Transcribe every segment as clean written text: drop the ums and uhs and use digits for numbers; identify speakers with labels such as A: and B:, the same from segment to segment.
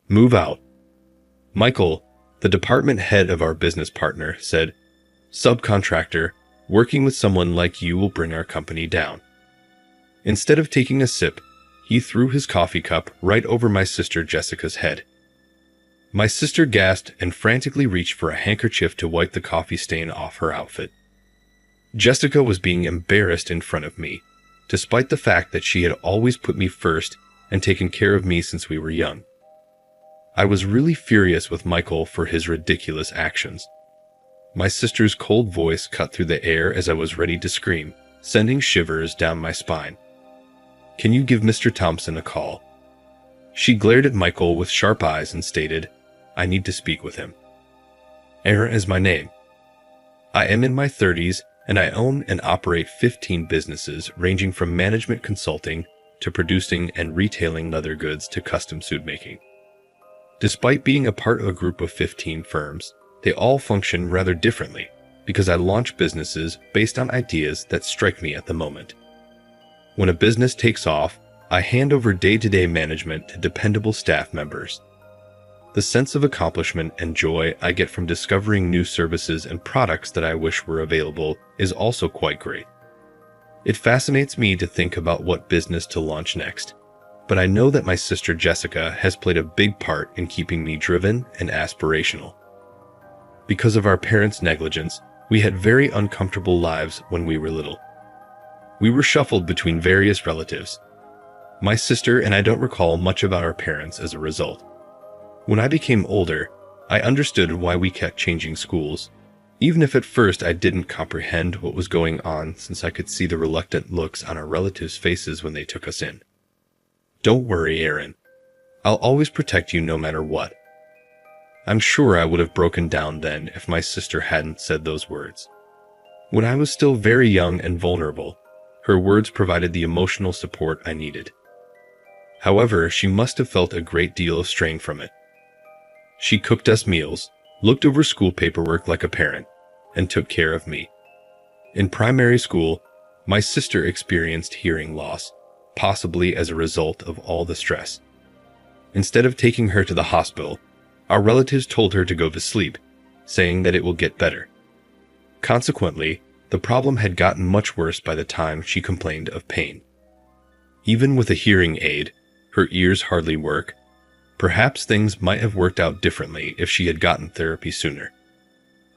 A: Move out. Michael, the department head of our business partner, said, "Subcontractor, working with someone like you will bring our company down." Instead of taking a sip, he threw his coffee cup right over my sister Jessica's head. My sister gasped and frantically reached for a handkerchief to wipe the coffee stain off her outfit. Jessica was being embarrassed in front of me, despite the fact that she had always put me first and taken care of me since we were young. I was really furious with Michael for his ridiculous actions. My sister's cold voice cut through the air as I was ready to scream, sending shivers down my spine. "Can you give Mr. Thompson a call?" She glared at Michael with sharp eyes and stated, "I need to speak with him." Aaron is my name. I am in my 30s and I own and operate 15 businesses ranging from management consulting to producing and retailing leather goods to custom suit making. Despite being a part of a group of 15 firms, they all function rather differently because I launch businesses based on ideas that strike me at the moment. When a business takes off, I hand over day-to-day management to dependable staff members. The sense of accomplishment and joy I get from discovering new services and products that I wish were available is also quite great. It fascinates me to think about what business to launch next, but I know that my sister Jessica has played a big part in keeping me driven and aspirational. Because of our parents' negligence, we had very uncomfortable lives when we were little. We were shuffled between various relatives. My sister and I don't recall much about our parents as a result. When I became older, I understood why we kept changing schools, even if at first I didn't comprehend what was going on since I could see the reluctant looks on our relatives' faces when they took us in. "Don't worry, Aaron. I'll always protect you no matter what." I'm sure I would have broken down then if my sister hadn't said those words. When I was still very young and vulnerable, her words provided the emotional support I needed. However, she must have felt a great deal of strain from it. She cooked us meals, looked over school paperwork like a parent, and took care of me. In primary school, my sister experienced hearing loss, possibly as a result of all the stress. Instead of taking her to the hospital, our relatives told her to go to sleep, saying that it will get better. Consequently, the problem had gotten much worse by the time she complained of pain. Even with a hearing aid, her ears hardly work. Perhaps things might have worked out differently if she had gotten therapy sooner.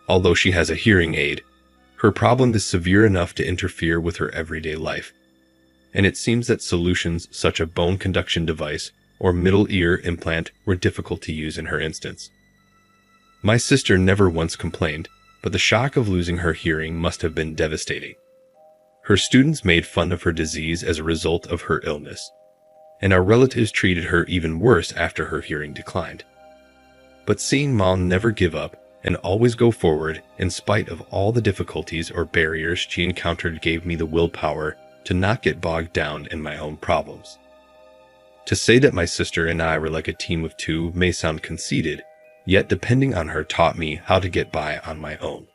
A: Although she has a hearing aid, her problem is severe enough to interfere with her everyday life. And it seems that solutions such as a bone conduction device or middle ear implant were difficult to use in her instance. My sister never once complained, but the shock of losing her hearing must have been devastating. Her students made fun of her disease as a result of her illness, and our relatives treated her even worse after her hearing declined. But seeing Mom never give up and always go forward in spite of all the difficulties or barriers she encountered gave me the willpower to not get bogged down in my own problems. To say that my sister and I were like a team of two may sound conceited, yet depending on her taught me how to get by on my own.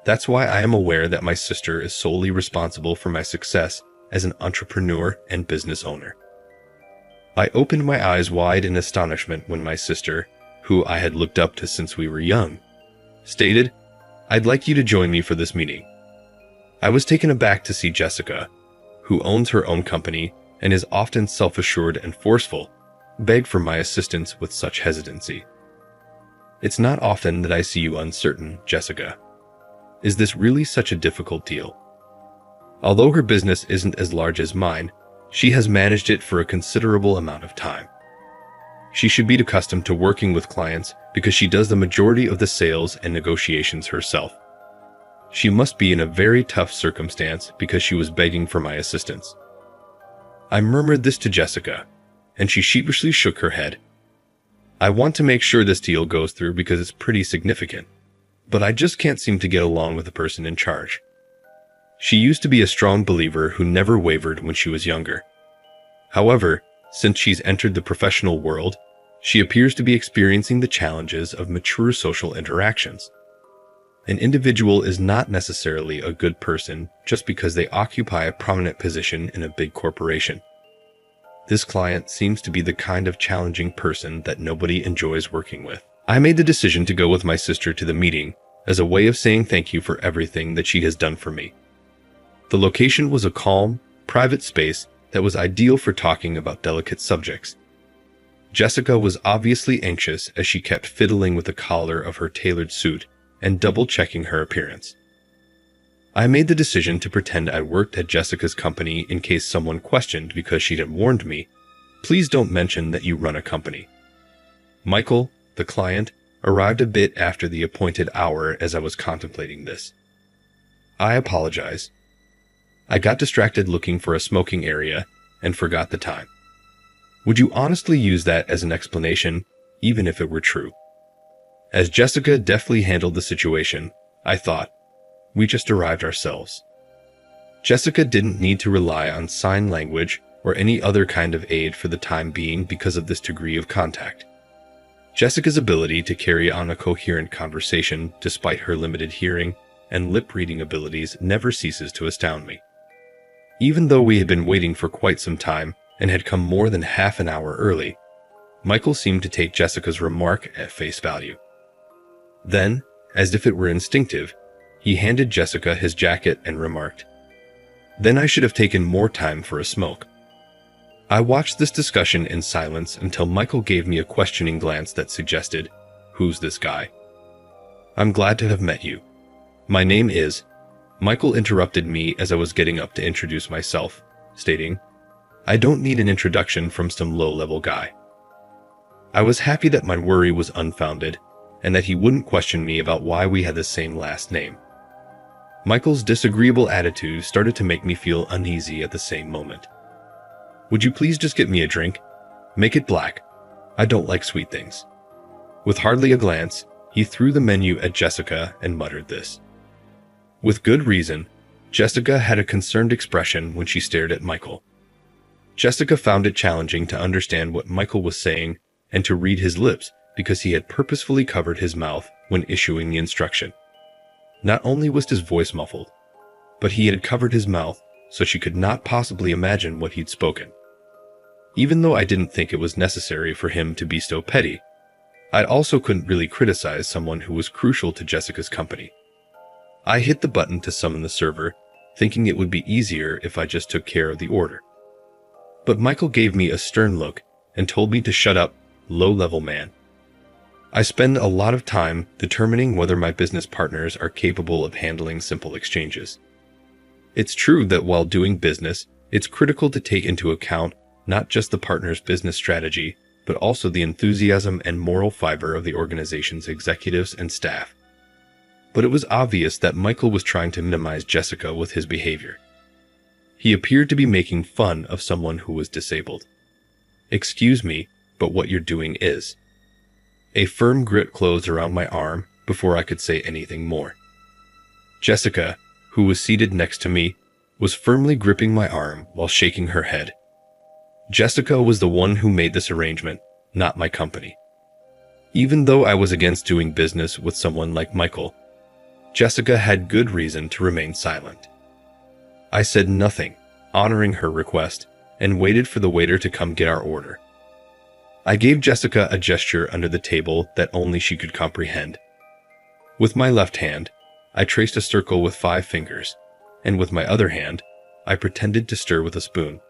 A: That's why I am aware that my sister is solely responsible for my success as an entrepreneur and business owner. I opened my eyes wide in astonishment when my sister, who I had looked up to since we were young, stated, "I'd like you to join me for this meeting." I was taken aback to see Jessica, who owns her own company and is often self-assured and forceful, beg for my assistance with such hesitancy. "It's not often that I see you uncertain, Jessica. Is this really such a difficult deal?" Although her business isn't as large as mine, she has managed it for a considerable amount of time. She should be accustomed to working with clients because she does the majority of the sales and negotiations herself. She must be in a very tough circumstance because she was begging for my assistance. I murmured this to Jessica, and she sheepishly shook her head. "I want to make sure this deal goes through because it's pretty significant, but I just can't seem to get along with the person in charge." She used to be a strong believer who never wavered when she was younger. However, since she's entered the professional world, she appears to be experiencing the challenges of mature social interactions. An individual is not necessarily a good person just because they occupy a prominent position in a big corporation. This client seems to be the kind of challenging person that nobody enjoys working with. I made the decision to go with my sister to the meeting as a way of saying thank you for everything that she has done for me. The location was a calm, private space that was ideal for talking about delicate subjects. Jessica was obviously anxious as she kept fiddling with the collar of her tailored suit and double-checking her appearance. I made the decision to pretend I worked at Jessica's company in case someone questioned because she had warned me, "Please don't mention that you run a company." Michael, the client, arrived a bit after the appointed hour as I was contemplating this. I apologize. I got distracted looking for a smoking area and forgot the time. Would you honestly use that as an explanation, even if it were true? As Jessica deftly handled the situation, I thought, we just arrived ourselves. Jessica didn't need to rely on sign language or any other kind of aid for the time being because of this degree of contact. Jessica's ability to carry on a coherent conversation despite her limited hearing and lip-reading abilities never ceases to astound me. Even though we had been waiting for quite some time and had come more than half an hour early, Michael seemed to take Jessica's remark at face value. Then, as if it were instinctive, he handed Jessica his jacket and remarked, "Then I should have taken more time for a smoke." I watched this discussion in silence until Michael gave me a questioning glance that suggested, "Who's this guy?" "I'm glad to have met you. My name is..." Michael interrupted me as I was getting up to introduce myself, stating, "I don't need an introduction from some low-level guy." I was happy that my worry was unfounded, and that he wouldn't question me about why we had the same last name. Michael's disagreeable attitude started to make me feel uneasy at the same moment. "Would you please just get me a drink? Make it black. I don't like sweet things." With hardly a glance, he threw the menu at Jessica and muttered this. With good reason, Jessica had a concerned expression when she stared at Michael. Jessica found it challenging to understand what Michael was saying and to read his lips because he had purposefully covered his mouth when issuing the instruction. Not only was his voice muffled, but he had covered his mouth so she could not possibly imagine what he'd spoken. Even though I didn't think it was necessary for him to be so petty, I also couldn't really criticize someone who was crucial to Jessica's company. I hit the button to summon the server, thinking it would be easier if I just took care of the order. But Michael gave me a stern look and told me to shut up, low-level man. I spend a lot of time determining whether my business partners are capable of handling simple exchanges. It's true that while doing business, it's critical to take into account not just the partner's business strategy, but also the enthusiasm and moral fiber of the organization's executives and staff. But it was obvious that Michael was trying to minimize Jessica with his behavior. He appeared to be making fun of someone who was disabled. "Excuse me, but what you're doing is..." A firm grip closed around my arm before I could say anything more. Jessica, who was seated next to me, was firmly gripping my arm while shaking her head. Jessica was the one who made this arrangement, not my company. Even though I was against doing business with someone like Michael, Jessica had good reason to remain silent. I said nothing, honoring her request, and waited for the waiter to come get our order. I gave Jessica a gesture under the table that only she could comprehend. With my left hand, I traced a circle with 5 fingers, and with my other hand, I pretended to stir with a spoon.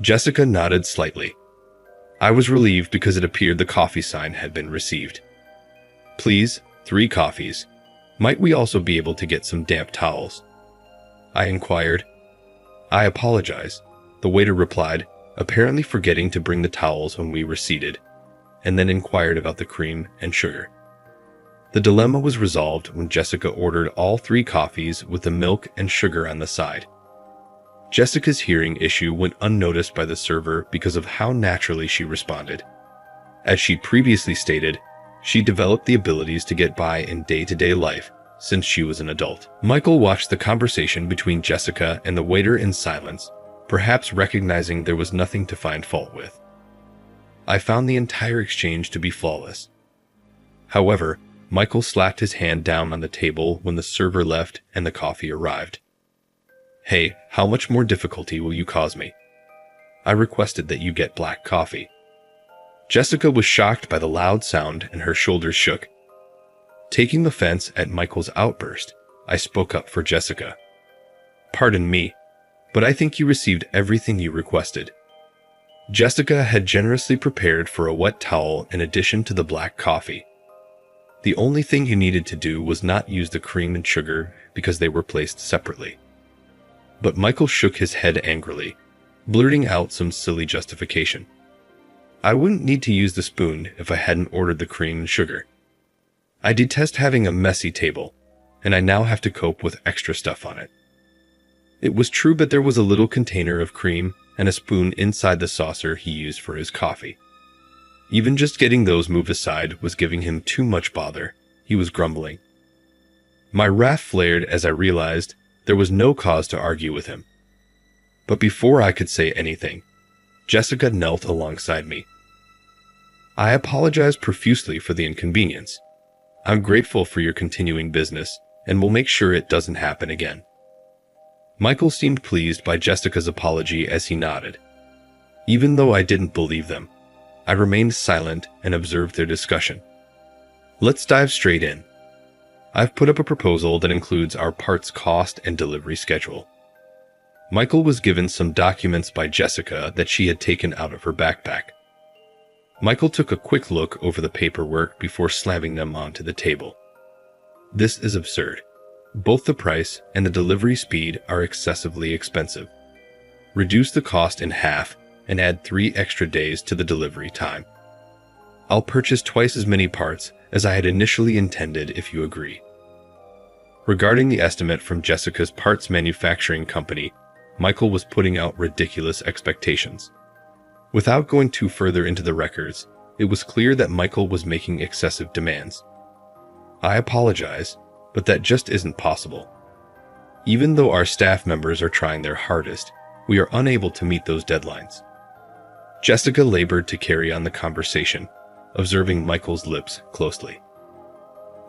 A: Jessica nodded slightly. I was relieved because it appeared the coffee sign had been received. "Please, 3 coffees. Might we also be able to get some damp towels?" I inquired. "I apologize," the waiter replied, apparently forgetting to bring the towels when we were seated, and then inquired about the cream and sugar. The dilemma was resolved when Jessica ordered all 3 coffees with the milk and sugar on the side. Jessica's hearing issue went unnoticed by the server because of how naturally she responded. As she'd previously stated, she developed the abilities to get by in day-to-day life since she was an adult. Michael watched the conversation between Jessica and the waiter in silence, perhaps recognizing there was nothing to find fault with. I found the entire exchange to be flawless. However, Michael slapped his hand down on the table when the server left and the coffee arrived. "Hey, how much more difficulty will you cause me?" I requested that you get black coffee." Jessica was shocked by the loud sound and her shoulders shook. Taking offense at Michael's outburst, I spoke up for Jessica. "Pardon me, but I think you received everything you requested." Jessica had generously prepared for a wet towel in addition to the black coffee. The only thing you needed to do was not use the cream and sugar because they were placed separately. But Michael shook his head angrily, blurting out some silly justification. "I wouldn't need to use the spoon if I hadn't ordered the cream and sugar. I detest having a messy table, and I now have to cope with extra stuff on it." It was true, but there was a little container of cream and a spoon inside the saucer he used for his coffee. Even just getting those moved aside was giving him too much bother. He was grumbling. My wrath flared as I realized there was no cause to argue with him. But before I could say anything, Jessica knelt alongside me. "I apologize profusely for the inconvenience. I'm grateful for your continuing business, and will make sure it doesn't happen again." Michael seemed pleased by Jessica's apology as he nodded. Even though I didn't believe them, I remained silent and observed their discussion. Let's dive straight in. I've put up a proposal that includes our parts cost and delivery schedule. Michael was given some documents by Jessica that she had taken out of her backpack. Michael took a quick look over the paperwork before slamming them onto the table. "This is absurd. Both the price and the delivery speed are excessively expensive. Reduce the cost in half and add 3 extra days to the delivery time. I'll purchase twice as many parts as I had initially intended if you agree." Regarding the estimate from Jessica's parts manufacturing company, Michael was putting out ridiculous expectations. Without going too further into the records, it was clear that Michael was making excessive demands. "I apologize, but that just isn't possible. Even though our staff members are trying their hardest, we are unable to meet those deadlines." Jessica labored to carry on the conversation, observing Michael's lips closely.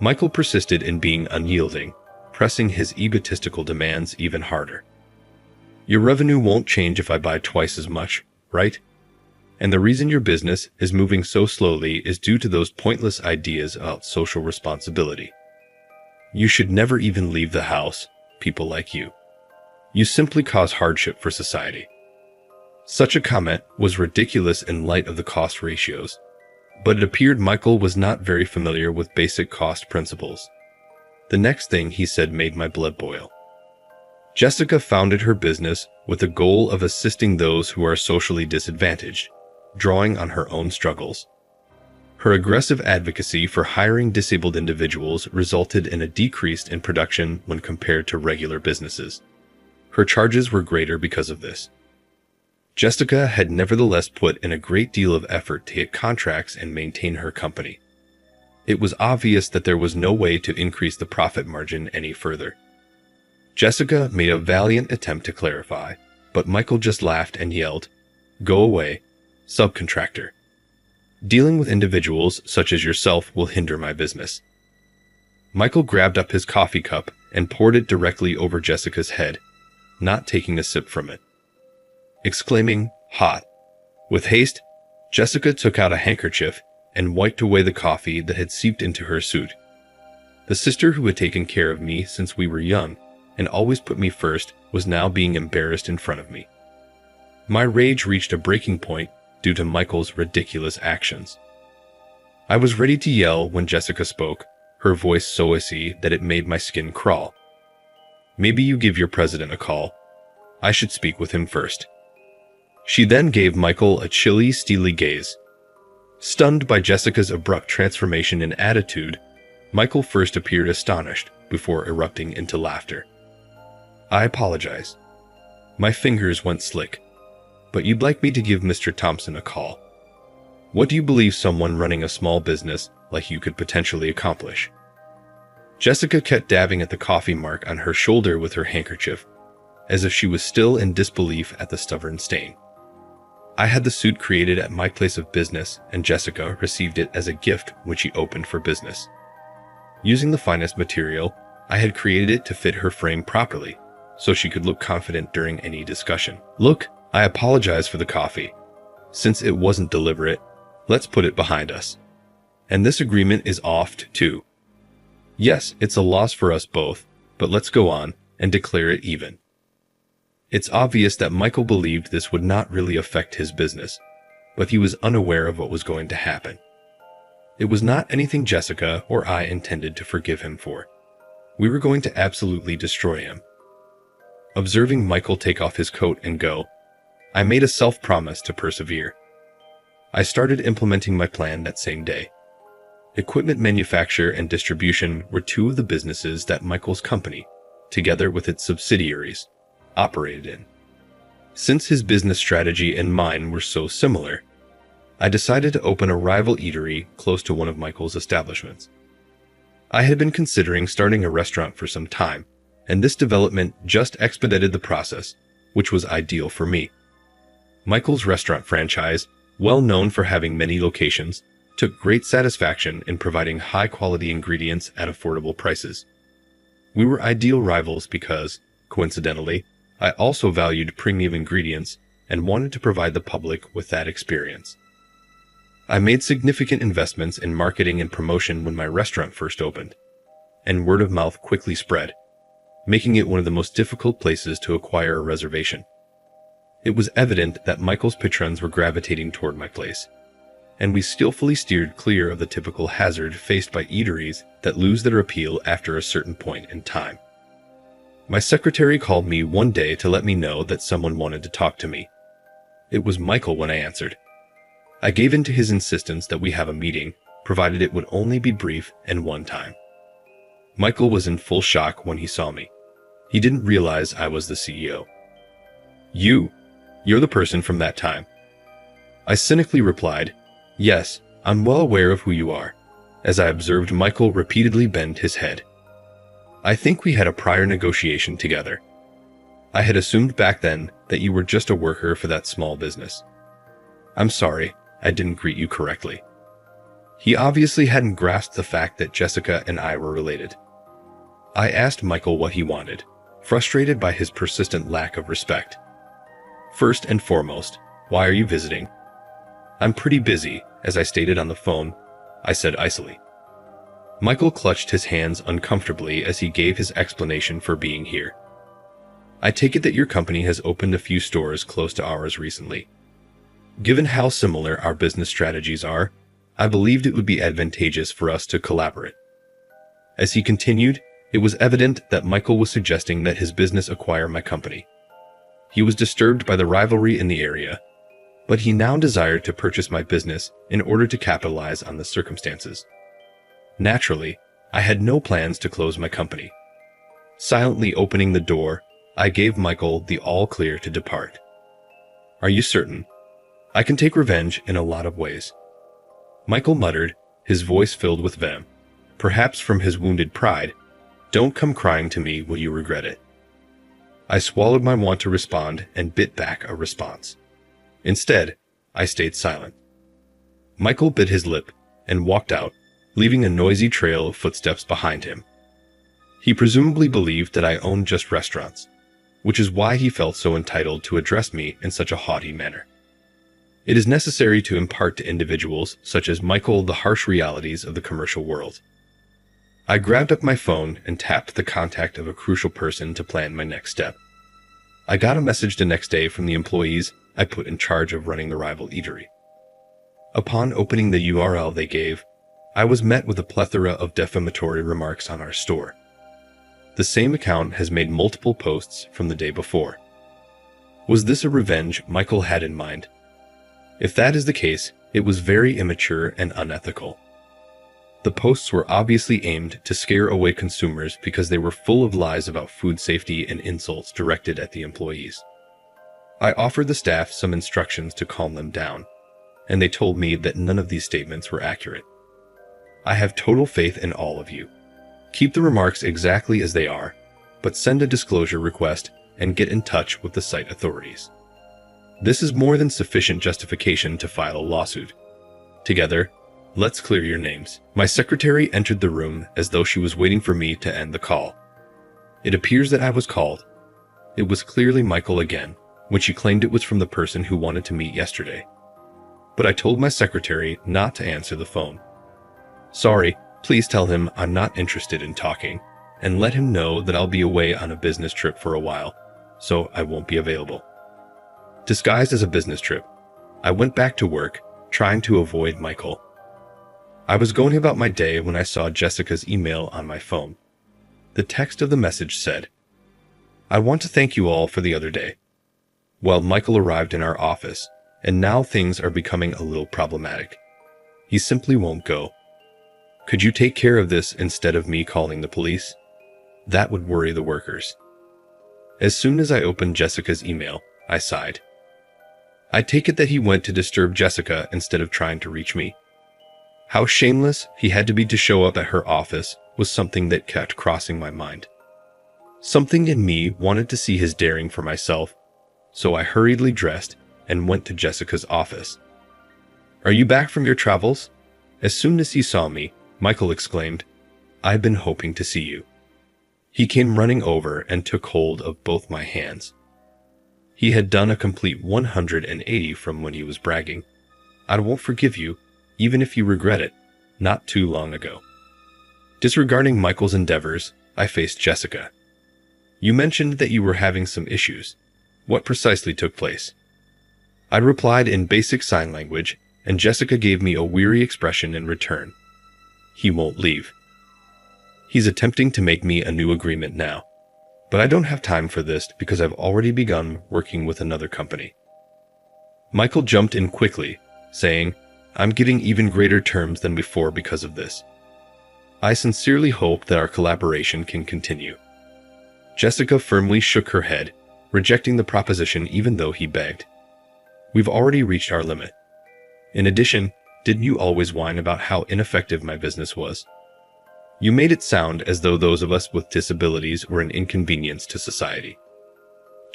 A: Michael persisted in being unyielding, pressing his egotistical demands even harder. "Your revenue won't change if I buy twice as much, right? And the reason your business is moving so slowly is due to those pointless ideas about social responsibility. You should never even leave the house, people like you. You simply cause hardship for society." Such a comment was ridiculous in light of the cost ratios, but it appeared Michael was not very familiar with basic cost principles. The next thing he said made my blood boil. Jessica founded her business with the goal of assisting those who are socially disadvantaged, drawing on her own struggles. Her aggressive advocacy for hiring disabled individuals resulted in a decrease in production when compared to regular businesses. Her charges were greater because of this. Jessica had nevertheless put in a great deal of effort to get contracts and maintain her company. It was obvious that there was no way to increase the profit margin any further. Jessica made a valiant attempt to clarify, but Michael just laughed and yelled, "Go away, subcontractor. Dealing with individuals such as yourself will hinder my business." Michael grabbed up his coffee cup and poured it directly over Jessica's head, not taking a sip from it. Exclaiming, "Hot!" With haste, Jessica took out a handkerchief and wiped away the coffee that had seeped into her suit. The sister who had taken care of me since we were young and always put me first was now being embarrassed in front of me. My rage reached a breaking point due to Michael's ridiculous actions. I was ready to yell when Jessica spoke, her voice so icy that it made my skin crawl. "Maybe you give your president a call. I should speak with him first." She then gave Michael a chilly, steely gaze. Stunned by Jessica's abrupt transformation in attitude, Michael first appeared astonished before erupting into laughter. "I apologize. My fingers went slick. But you'd like me to give Mr. Thompson a call. What do you believe someone running a small business like you could potentially accomplish?" Jessica kept dabbing at the coffee mark on her shoulder with her handkerchief, as if she was still in disbelief at the stubborn stain. "I had the suit created at my place of business, and Jessica received it as a gift when she opened for business. Using the finest material, I had created it to fit her frame properly, so she could look confident during any discussion. Look, I apologize for the coffee. Since it wasn't deliberate, let's put it behind us. And this agreement is off too. Yes, it's a loss for us both, but let's go on and declare it even. It's obvious that Michael believed this would not really affect his business, but he was unaware of what was going to happen. It was not anything Jessica or I intended to forgive him for. We were going to absolutely destroy him. Observing Michael take off his coat and go, I made a self-promise to persevere. I started implementing my plan that same day. Equipment manufacture and distribution were two of the businesses that Michael's company, together with its subsidiaries, operated in. Since his business strategy and mine were so similar, I decided to open a rival eatery close to one of Michael's establishments. I had been considering starting a restaurant for some time, and this development just expedited the process, which was ideal for me. Michael's restaurant franchise, well known for having many locations, took great satisfaction in providing high-quality ingredients at affordable prices. We were ideal rivals because, coincidentally, I also valued premium ingredients and wanted to provide the public with that experience. I made significant investments in marketing and promotion when my restaurant first opened, and word of mouth quickly spread, making it one of the most difficult places to acquire a reservation. It was evident that Michael's patrons were gravitating toward my place, and we skillfully steered clear of the typical hazard faced by eateries that lose their appeal after a certain point in time. My secretary called me one day to let me know that someone wanted to talk to me. It was Michael when I answered. I gave in to his insistence that we have a meeting, provided it would only be brief and one time. Michael was in full shock when he saw me. He didn't realize I was the CEO. You're the person from that time. I cynically replied, Yes, I'm well aware of who you are, as I observed Michael repeatedly bend his head. I think we had a prior negotiation together. I had assumed back then that you were just a worker for that small business. I'm sorry, I didn't greet you correctly. He obviously hadn't grasped the fact that Jessica and I were related. I asked Michael what he wanted, frustrated by his persistent lack of respect. First and foremost, why are you visiting? I'm pretty busy, as I stated on the phone, I said icily. Michael clutched his hands uncomfortably as he gave his explanation for being here. I take it that your company has opened a few stores close to ours recently. Given how similar our business strategies are, I believed it would be advantageous for us to collaborate. As he continued, it was evident that Michael was suggesting that his business acquire my company. He was disturbed by the rivalry in the area, but he now desired to purchase my business in order to capitalize on the circumstances. Naturally, I had no plans to close my company. Silently opening the door, I gave Michael the all-clear to depart. Are you certain? I can take revenge in a lot of ways. Michael muttered, his voice filled with venom. Perhaps from his wounded pride, Don't come crying to me, will you regret it? I swallowed my want to respond and bit back a response. Instead, I stayed silent. Michael bit his lip and walked out, leaving a noisy trail of footsteps behind him. He presumably believed that I owned just restaurants, which is why he felt so entitled to address me in such a haughty manner. It is necessary to impart to individuals such as Michael the harsh realities of the commercial world. I grabbed up my phone and tapped the contact of a crucial person to plan my next step. I got a message the next day from the employees I put in charge of running the rival eatery. Upon opening the URL they gave, I was met with a plethora of defamatory remarks on our store. The same account has made multiple posts from the day before. Was this a revenge Michael had in mind? If that is the case, it was very immature and unethical. The posts were obviously aimed to scare away consumers because they were full of lies about food safety and insults directed at the employees. I offered the staff some instructions to calm them down, and they told me that none of these statements were accurate. I have total faith in all of you. Keep the remarks exactly as they are, but send a disclosure request and get in touch with the site authorities. This is more than sufficient justification to file a lawsuit. Together, let's clear your names. My secretary entered the room as though she was waiting for me to end the call. It appears that I was called. It was clearly Michael again, when she claimed it was from the person who wanted to meet yesterday. But I told my secretary not to answer the phone. Sorry, please tell him I'm not interested in talking, and let him know that I'll be away on a business trip for a while, so I won't be available. Disguised as a business trip, I went back to work, trying to avoid Michael. I was going about my day when I saw Jessica's email on my phone. The text of the message said, "I want to thank you all for the other day. Well, Michael arrived in our office, and now things are becoming a little problematic. He simply won't go. Could you take care of this instead of me calling the police? That would worry the workers." As soon as I opened Jessica's email, I sighed. I take it that he went to disturb Jessica instead of trying to reach me. How shameless he had to be to show up at her office was something that kept crossing my mind. Something in me wanted to see his daring for myself, so I hurriedly dressed and went to Jessica's office. "Are you back from your travels?" As soon as he saw me, Michael exclaimed, "I've been hoping to see you." He came running over and took hold of both my hands. He had done a complete 180 from when he was bragging, "I won't forgive you, even if you regret it," not too long ago. Disregarding Michael's endeavors, I faced Jessica. "You mentioned that you were having some issues. What precisely took place?" I replied in basic sign language, and Jessica gave me a weary expression in return. "He won't leave. He's attempting to make me a new agreement now. But I don't have time for this because I've already begun working with another company." Michael jumped in quickly, saying, "I'm getting even greater terms than before because of this. I sincerely hope that our collaboration can continue." Jessica firmly shook her head, rejecting the proposition even though he begged. "We've already reached our limit. In addition, didn't you always whine about how ineffective my business was? You made it sound as though those of us with disabilities were an inconvenience to society."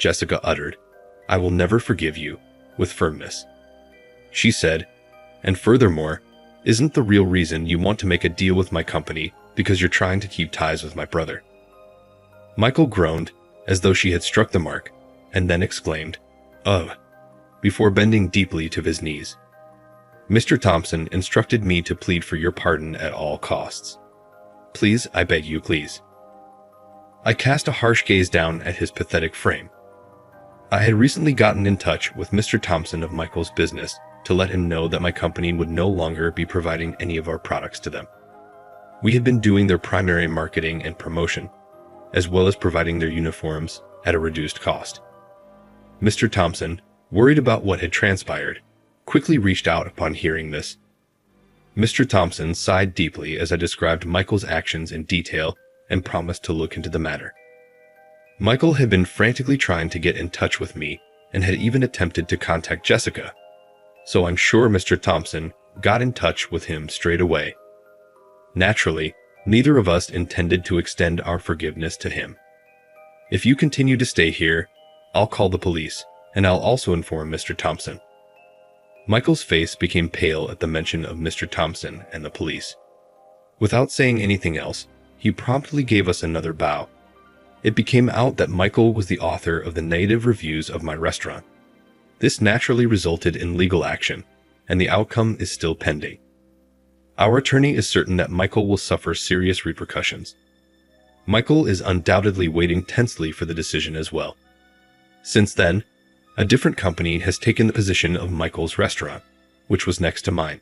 A: Jessica uttered, "I will never forgive you," with firmness. She said, "And furthermore, isn't the real reason you want to make a deal with my company because you're trying to keep ties with my brother?" Michael groaned, as though she had struck the mark, and then exclaimed, "Ugh," before bending deeply to his knees. "Mr. Thompson instructed me to plead for your pardon at all costs. Please, I beg you, please." I cast a harsh gaze down at his pathetic frame. I had recently gotten in touch with Mr. Thompson of Michael's business to let him know that my company would no longer be providing any of our products to them. We had been doing their primary marketing and promotion, as well as providing their uniforms at a reduced cost. Mr. Thompson, worried about what had transpired, quickly reached out upon hearing this. Mr. Thompson sighed deeply as I described Michael's actions in detail and promised to look into the matter. Michael had been frantically trying to get in touch with me and had even attempted to contact Jessica, so I'm sure Mr. Thompson got in touch with him straight away. Naturally, neither of us intended to extend our forgiveness to him. "If you continue to stay here, I'll call the police, and I'll also inform Mr. Thompson." Michael's face became pale at the mention of Mr. Thompson and the police. Without saying anything else, he promptly gave us another bow. It became out that Michael was the author of the negative reviews of my restaurant. This naturally resulted in legal action, and the outcome is still pending. Our attorney is certain that Michael will suffer serious repercussions. Michael is undoubtedly waiting tensely for the decision as well. Since then, a different company has taken the position of Michael's restaurant, which was next to mine.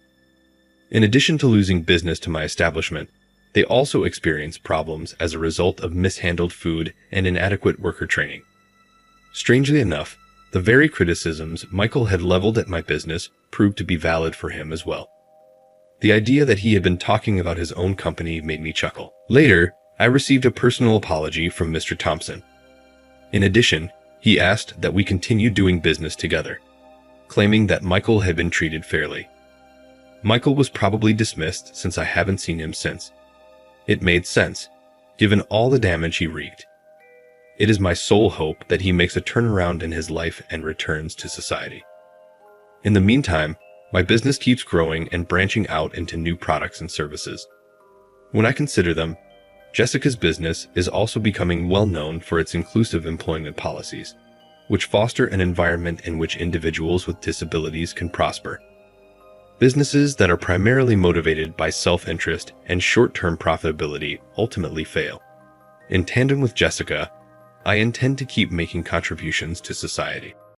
A: In addition to losing business to my establishment, they also experienced problems as a result of mishandled food and inadequate worker training. Strangely enough, the very criticisms Michael had leveled at my business proved to be valid for him as well. The idea that he had been talking about his own company made me chuckle. Later, I received a personal apology from Mr. Thompson. In addition, he asked that we continue doing business together, claiming that Michael had been treated fairly. Michael was probably dismissed since I haven't seen him since. It made sense, given all the damage he wreaked. It is my sole hope that he makes a turnaround in his life and returns to society. In the meantime, my business keeps growing and branching out into new products and services. When I consider them, Jessica's business is also becoming well known for its inclusive employment policies. which foster an environment in which individuals with disabilities can prosper. Businesses that are primarily motivated by self-interest and short-term profitability ultimately fail. In tandem with Jessica, I intend to keep making contributions to society.